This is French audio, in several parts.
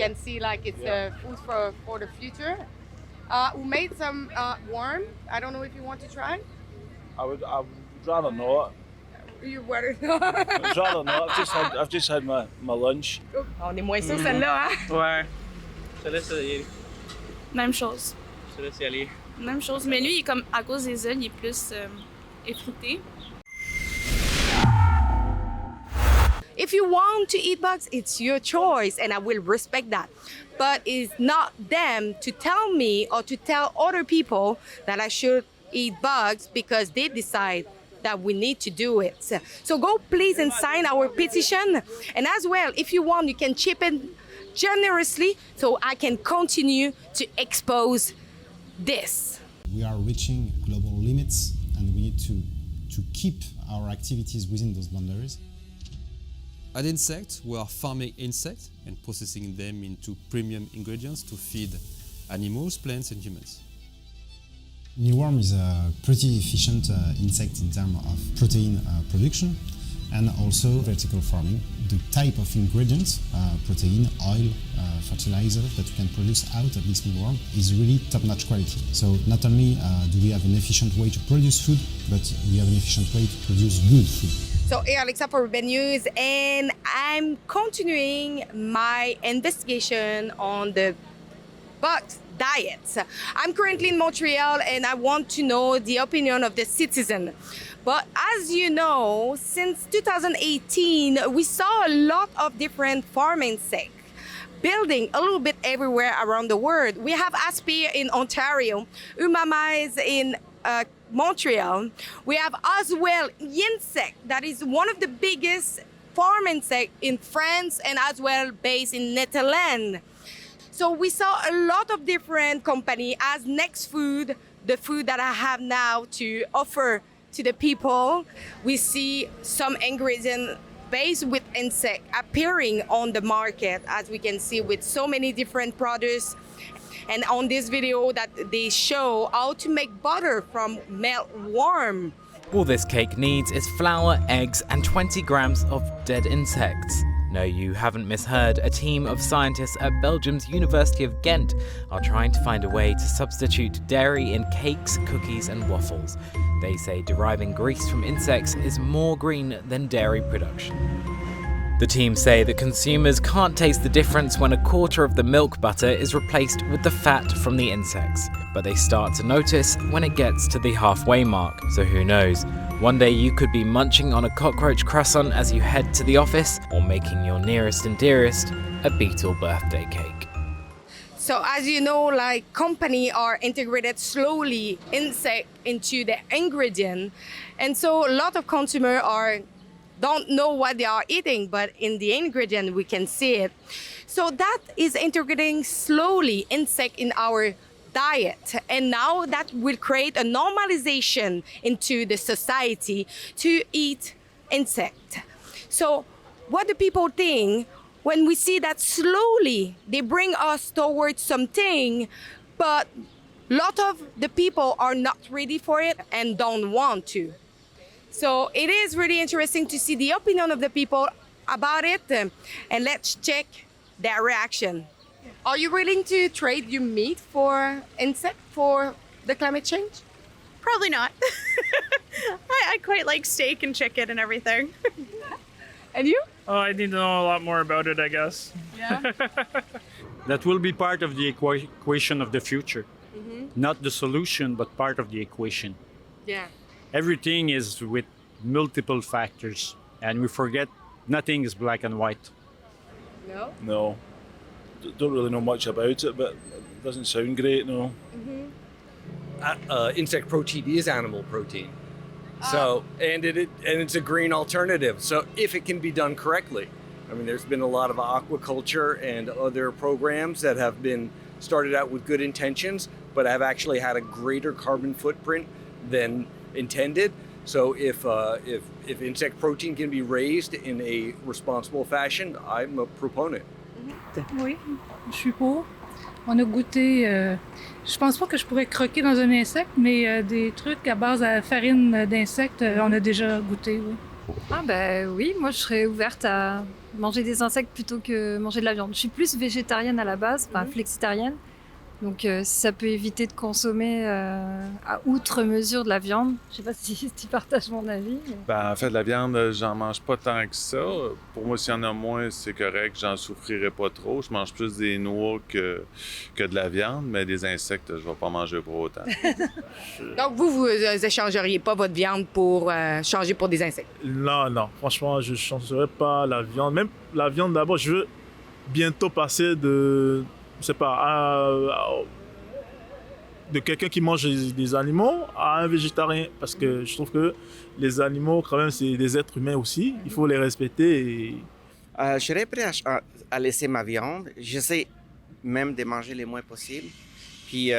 can see like it's food for the future. We made some worm. I don't know if you want to try. I would rather not. You better I'd rather not. I've just had my lunch. On est moins sûr celle-là, hein? Ouais. Je te laisse y aller. Même chose. Je te laisse y aller. Même chose. Mais lui, il est comme, à cause des ailes, il est plus effrité. If you want to eat bugs, it's your choice, and I will respect that. But it's not them to tell me or to tell other people that I should eat bugs because they decide that we need to do it. So go please and sign our petition. And as well, if you want, you can chip in generously so I can continue to expose this. We are reaching global limits and we need to keep our activities within those boundaries. At Insect, we are farming insects and processing them into premium ingredients to feed animals, plants and humans. Mealworm is a pretty efficient insect in terms of protein production and also vertical farming. The type of ingredients, protein, oil, fertilizer that we can produce out of this mealworm is really top-notch quality. So not only do we have an efficient way to produce food, but we have an efficient way to produce good food. So, hey, Alexa for Urban News, and I'm continuing my investigation on the bug diet. I'm currently in Montreal and I want to know the opinion of the citizen. But as you know, since 2018, we saw a lot of different farm insects building a little bit everywhere around the world. We have Aspi in Ontario, Normalize in Montreal. We have as well insect that is one of the biggest farm insect in France and as well based in Netherlands. So we saw a lot of different companies as next food, the food that I have now to offer to the people. We see some ingredients based with insect appearing on the market, as we can see with so many different products. And on this video that they show how to make butter from mealworm. All this cake needs is flour, eggs, and 20 grams of dead insects. No, you haven't misheard. A team of scientists at Belgium's University of Ghent are trying to find a way to substitute dairy in cakes, cookies, and waffles. They say deriving grease from insects is more green than dairy production. The team say that consumers can't taste the difference when a quarter of the milk butter is replaced with the fat from the insects, but they start to notice when it gets to the halfway mark. So who knows? One day you could be munching on a cockroach croissant as you head to the office, or making your nearest and dearest a beetle birthday cake. So as you know, like company are integrated slowly insect into the ingredient, and so a lot of consumers don't know what they are eating, but in the ingredient we can see it. So that is integrating slowly insect in our diet, and now that will create a normalization into the society to eat insect. So what do people think when we see that slowly they bring us towards something, but a lot of the people are not ready for it and don't want to? So it is really interesting to see the opinion of the people about it, and let's check their reaction. Are you willing to trade your meat for insect for the climate change? Probably not. I quite like steak and chicken and everything. And you? Oh, I need to know a lot more about it, I guess. Yeah. That will be part of the equation of the future. Not the solution, but part of the equation. Yeah. Everything is with multiple factors, and we forget nothing is black and white. No? No. Don't really know much about it, but it doesn't sound great, no. Insect protein is animal protein. So, and it's a green alternative. So if it can be done correctly, I mean, there's been a lot of aquaculture and other programs that have been started out with good intentions, but have actually had a greater carbon footprint than intended. So if insect protein can be raised in a responsible fashion, I'm a proponent. Oui, je suis pour. On a goûté, je pense pas que je pourrais croquer dans un insecte, mais des trucs à base de farine d'insectes, on a déjà goûté, oui. Ah ben oui, moi je serais ouverte à manger des insectes plutôt que manger de la viande. Je suis plus végétarienne à la base, enfin flexitarienne. Donc si ça peut éviter de consommer à outre mesure de la viande, je sais pas si tu partages mon avis. Mais... Ben, en fait, la viande, j'en mange pas tant que ça. Pour moi, s'il y en a moins, c'est correct, j'en souffrirai pas trop. Je mange plus des noix que de la viande, mais des insectes, je vais pas manger pour autant. Donc, vous échangeriez pas votre viande pour changer pour des insectes? Non, non. Franchement, je ne changerai pas la viande. Même la viande, d'abord, je veux bientôt passer de... Je sais pas, de quelqu'un qui mange des animaux à un végétarien. Parce que je trouve que les animaux, quand même, c'est des êtres humains aussi. Il faut les respecter. Et... je serais prêt à laisser ma viande. J'essaie même de manger le moins possible. Puis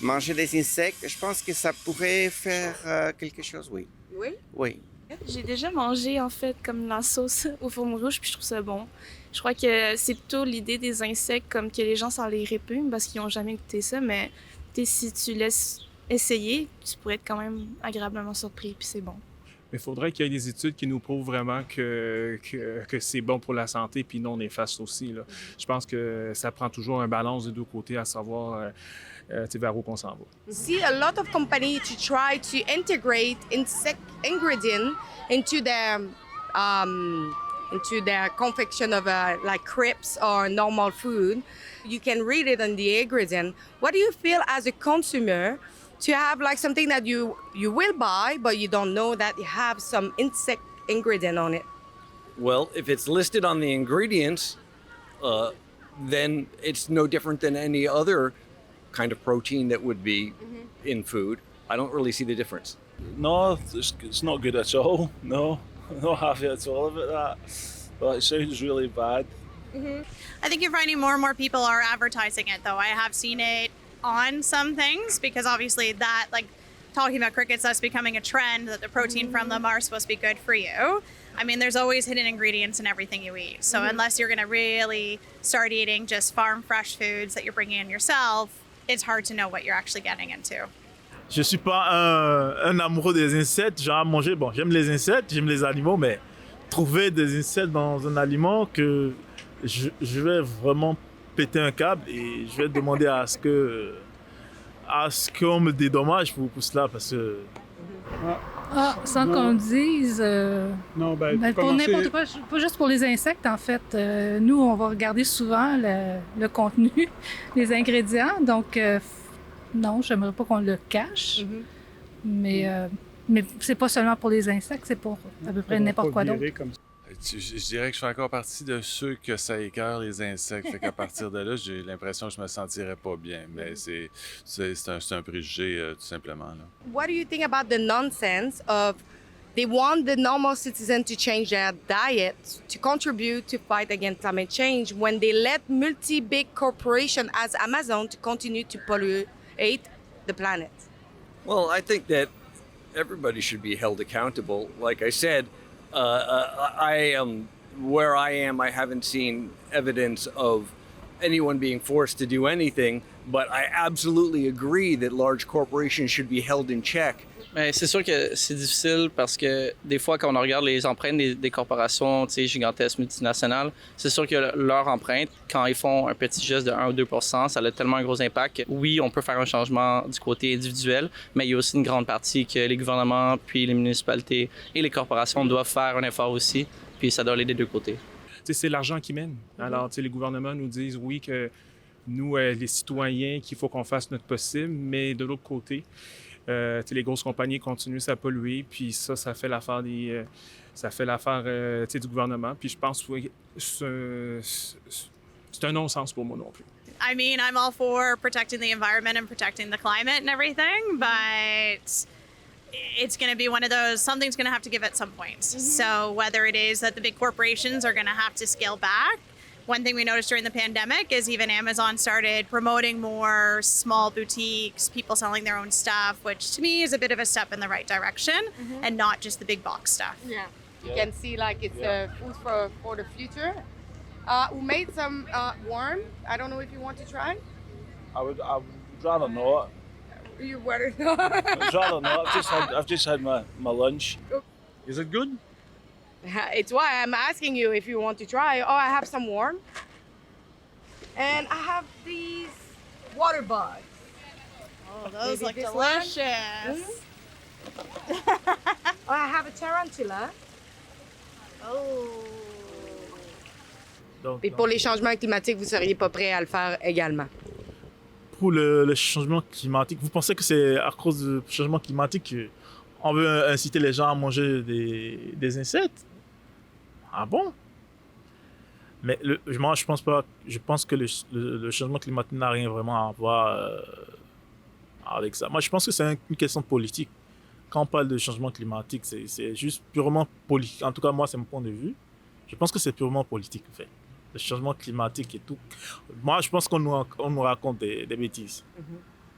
manger des insectes, je pense que ça pourrait faire quelque chose, oui. Oui? Oui. J'ai déjà mangé, en fait, comme la sauce au fourme rouge, puis je trouve ça bon. Je crois que c'est plutôt l'idée des insectes, comme que les gens, ça les répugne parce qu'ils n'ont jamais goûté ça, mais si tu laisses essayer, tu pourrais être quand même agréablement surpris, puis c'est bon. Il faudrait qu'il y ait des études qui nous prouvent vraiment que c'est bon pour la santé puis non néfaste aussi. Là. Je pense que ça prend toujours un balance des deux côtés, à savoir vers où on s'en va. See a lot of companies to try to integrate insect ingredient into their confection of like crepes or normal food. You can read it on the ingredient. What do you feel as a consumer to have like something that you will buy, but you don't know that you have some insect ingredient on it? Well, if it's listed on the ingredients, then it's no different than any other kind of protein that would be in food. I don't really see the difference. No, it's not good at all. No, not happy at all about that. But it sounds really bad. I think you're finding more and more people are advertising it, though. I have seen it on some things because obviously that, like talking about crickets, that's becoming a trend that the protein from them are supposed to be good for you. I mean, there's always hidden ingredients in everything you eat. So unless you're going to really start eating just farm fresh foods that you're bringing in yourself, it's hard to know what you're actually getting into. Je suis pas un amoureux des insectes. Genre manger, bon, j'aime les insectes, j'aime les animaux, mais trouver des insectes dans un aliment que je vais vraiment péter un câble et je vais demander à ce qu'on me dédommage pour cela parce que... Sans qu'on le dise, Non, pour n'importe quoi, pas juste pour les insectes en fait. Nous, on va regarder souvent le contenu, les ingrédients. Donc, non, j'aimerais pas qu'on le cache. Mais c'est pas seulement pour les insectes, c'est pour à peu près n'importe quoi d'autre. Je dirais que je fais encore partie de ceux que ça écœure les insectes. Fait qu'à partir de là, j'ai l'impression que je me sentirais pas bien. Mais c'est un préjugé, tout simplement. Là. What do you think about the nonsense of they want the normal citizen to change their diet to contribute to fight against climate change when they let multi-big corporations as Amazon to continue to pollute the planet? Well, I think that everybody should be held accountable. Like I said, I am where I am. I haven't seen evidence of anyone being forced to do anything, but I absolutely agree that large corporations should be held in check. Mais c'est sûr que c'est difficile parce que des fois, quand on regarde les empreintes des corporations gigantesques multinationales, c'est sûr que leur empreinte, quand ils font un petit geste de 1 ou 2 %, ça a tellement un gros impact que oui, on peut faire un changement du côté individuel, mais il y a aussi une grande partie que les gouvernements, puis les municipalités et les corporations doivent faire un effort aussi, puis ça doit aller des deux côtés. C'est l'argent qui mène. Alors, les gouvernements nous disent oui que nous, les citoyens, qu'il faut qu'on fasse notre possible, mais de l'autre côté, les grosses compagnies continuent à polluer, puis ça fait l'affaire du gouvernement. Puis je pense que c'est un non-sens pour moi non plus. I mean, I'm all for protecting the environment and protecting the climate and everything, but it's going to be one of those, something's going to have to give at some point. So whether it is that the big corporations are going to have to scale back, one thing we noticed during the pandemic is even Amazon started promoting more small boutiques, people selling their own stuff, which to me is a bit of a step in the right direction and not just the big box stuff. Yeah. You can see like it's food for the future. We made some worm. I don't know if you want to try. I would rather not. You would I'd rather not. I've just had my lunch. Is it good? It's why I'm asking you if you want to try. Oh, I have some warm. And I have these water bugs. Oh, those Maybe look this one? delicious. Oh, I have a tarantula. Oh. Donc, Et pour les changements climatiques, vous seriez pas prêt à le faire également? pour le changement climatique, vous pensez que c'est à cause du changement climatique qu'on veut inciter les gens à manger des insectes? Ah bon? Mais moi, je pense pas. Je pense que le changement climatique n'a rien vraiment à voir avec ça. Moi, je pense que c'est une question de politique. Quand on parle de changement climatique, c'est juste purement politique. En tout cas, moi, c'est mon point de vue. Je pense que c'est purement politique, en fait. Le changement climatique et tout. Moi, je pense qu'on nous raconte des bêtises.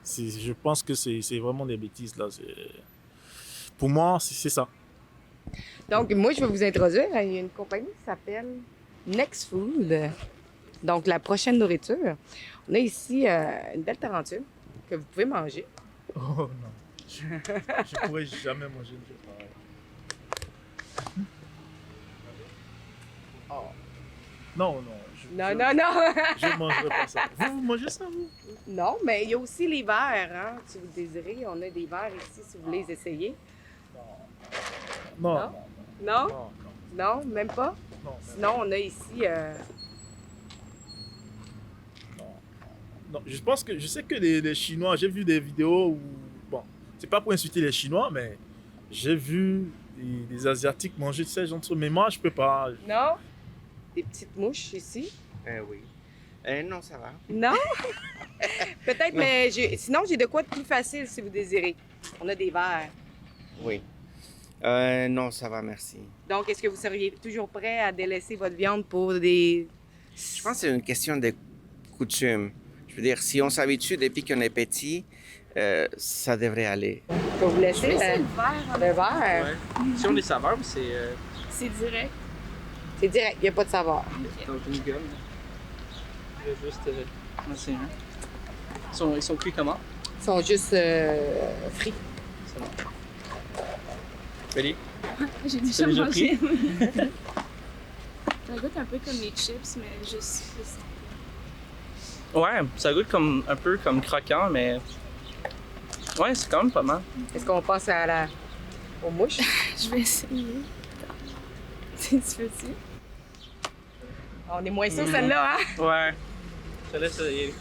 Je pense que c'est vraiment des bêtises, là. Pour moi, c'est ça. Donc, moi, je vais vous introduire. Il y a une compagnie qui s'appelle Next Food. Donc, la prochaine nourriture. On a ici une belle tarentule que vous pouvez manger. Oh non. Je pourrais jamais manger une chose pareille. Oh. Non. Non. Je ne mangerai pas ça. Vous mangez ça, vous? Non, mais il y a aussi les verres, hein, si vous désirez. On a des verres ici, si vous voulez les essayer. Non. Non, même pas? Non. Sinon, on a ici... Non, je sais que les Chinois, j'ai vu des vidéos où... Bon, c'est pas pour insulter les Chinois, mais j'ai vu des Asiatiques manger ces gens de trucs. Mais moi, je peux pas. Non? Des petites mouches ici? Oui. Non, ça va. Non? Peut-être, mais sinon, j'ai de quoi de plus facile si vous désirez. On a des verres. Oui. Non, ça va, merci. Donc, est-ce que vous seriez toujours prêt à délaisser votre viande pour des... Je pense que c'est une question de coutume. Je veux dire, si on s'habitue depuis qu'on est petit, ça devrait aller. Je vais vous laisser le verre. le verre. Ouais. Si on les saveurs, c'est C'est direct. C'est direct, il n'y a pas de saveur. dans une gomme. Je vais juste. C'est un. Ils sont cuits comment? Ils sont juste frits. C'est bon. Ready? J'ai déjà déjà mangé. Ça goûte un peu comme les chips, mais juste plus simple. Ouais, ça goûte comme un peu comme croquant, mais. Ouais, c'est quand même pas mal. Est-ce qu'on passe aux mouches? Je vais essayer. Tu veux-tu? On est moins sûr celle-là, hein? Ouais. Je te laisse y aller.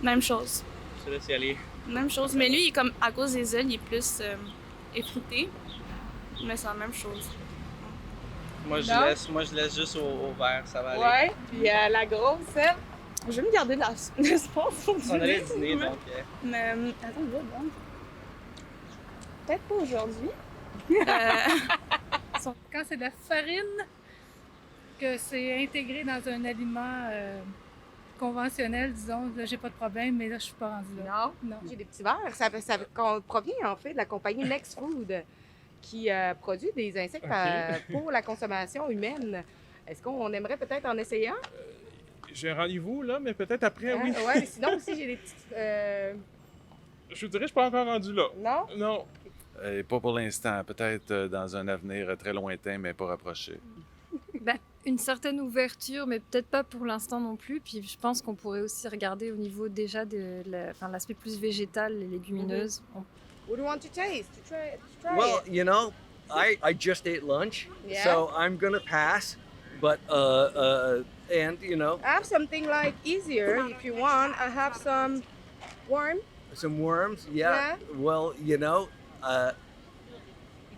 Même chose. Je te laisse y aller. Même chose. Mais lui, il est comme, à cause des ailes, il est plus effrité. Mais c'est la même chose. Moi, je laisse juste au vert, ça va aller. Ouais, puis la grosse, elle. Je vais me garder de l'espace pour On allait dîner, donc. Mais attends, là, bon. Peut-être pas aujourd'hui. Quand c'est de la farine, que c'est intégré dans un aliment conventionnel, disons, là, j'ai pas de problème, mais là, je suis pas rendue là. Non. J'ai des petits verres. Ça provient en fait de la compagnie Next Food qui produit des insectes pour la consommation humaine. Est-ce qu'on aimerait peut-être en essayer un? J'ai un rendez-vous, là, mais peut-être après, oui. Ouais, sinon aussi, j'ai des petites... Je vous dirais, je suis pas encore rendu là. Non? Non. Pas pour l'instant. Peut-être dans un avenir très lointain, mais pas rapproché. Ben, une certaine ouverture, mais peut-être pas pour l'instant non plus. Puis je pense qu'on pourrait aussi regarder au niveau déjà de l'aspect plus végétal, les légumineuses. What do you want to taste? To try Well, it? you know, I just ate lunch, Yeah. so I'm gonna pass. But and you know, I have something like easier if you want. I have some worm. some worms. Yeah. Well, you know, If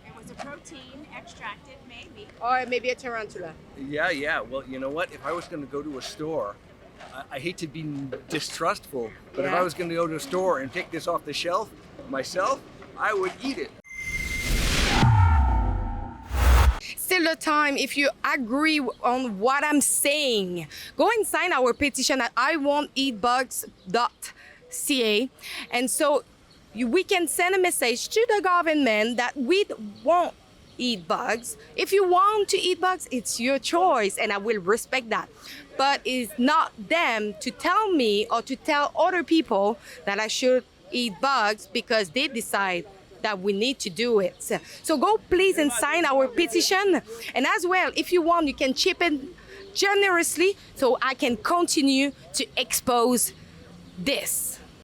it was a protein extracted, maybe. Or maybe a tarantula. yeah. Well, you know what? If I was gonna go to a store, I hate to be distrustful, but if Yeah. I was gonna go to a store and pick this off the shelf myself, I would eat it. Still the time, if you agree on what I'm saying, go and sign our petition at iwon'teatbugs.ca. And so we can send a message to the government that we won't eat bugs. If you want to eat bugs, it's your choice, and I will respect that. But it's not them to tell me or to tell other people that I should eat bugs because they decide that we need to do it. So go please and sign our petition. And as well, if you want, you can chip in generously so I can continue to expose this.